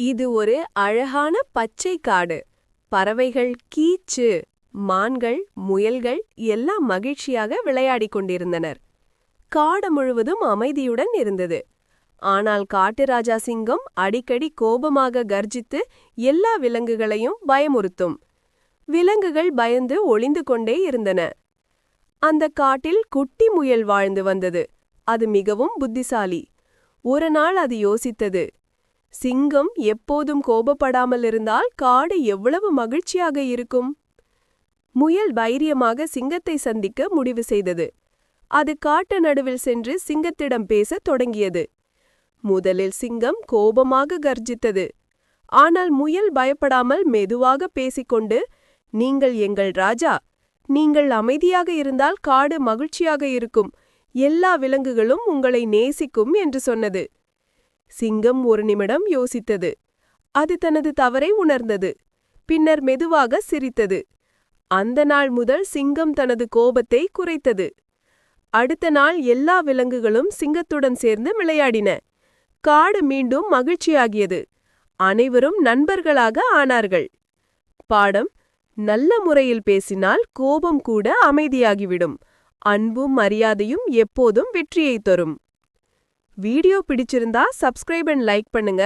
இது ஒரு அழகான பச்சை காடு. பறவைகள் கீச்சு, மான்கள், முயல்கள் எல்லாம் மகிழ்ச்சியாக விளையாடிக் கொண்டிருந்தனர். காடு முழுவதும் அமைதியுடன் இருந்தது. ஆனால் காட்டுராஜா சிங்கம் அடிக்கடி கோபமாக கர்ஜித்து எல்லா விலங்குகளையும் பயமுறுத்தும். விலங்குகள் பயந்து ஒளிந்து கொண்டே இருந்தன. அந்த காட்டில் குட்டி முயல் வாழ்ந்து வந்தது. அது மிகவும் புத்திசாலி. ஒரு நாள் அது யோசித்தது, சிங்கம் எப்போதும் கோபப்படாமல் இருந்தால் காடு எவ்வளவு மகிழ்ச்சியாக இருக்கும். முயல் தைரியமாக சிங்கத்தை சந்திக்க முடிவு செய்தது. அது காட்டு நடுவில் சென்று சிங்கத்திடம் பேசத் தொடங்கியது. முதலில் சிங்கம் கோபமாக கர்ஜித்தது. ஆனால் முயல் பயப்படாமல் மெதுவாக பேசிக்கொண்டு, நீங்கள் எங்கள் ராஜா, நீங்கள் அமைதியாக இருந்தால் காடு மகிழ்ச்சியாக இருக்கும், எல்லா விலங்குகளும் உங்களை நேசிக்கும் என்று சொன்னது. சிங்கம் ஒரு நிமிடம் யோசித்தது. அது தனது தவறை உணர்ந்தது. பின்னர் மெதுவாக சிரித்தது. அந்த நாள் முதல் சிங்கம் தனது கோபத்தை குறைத்தது. அடுத்த நாள் எல்லா விலங்குகளும் சிங்கத்துடன் சேர்ந்து விளையாடின. காடு மீண்டும் மகிழ்ச்சியாகியது. அனைவரும் நண்பர்களாக ஆனார்கள். பாடம்: நல்ல முறையில் பேசினால் கோபம் கூட அமைதியாகிவிடும். அன்பும் மரியாதையும் எப்போதும் வெற்றியை தரும். வீடியோ பிடிச்சிருந்தா சப்ஸ்கிரைப் அண்ட் லைக் பண்ணுங்க.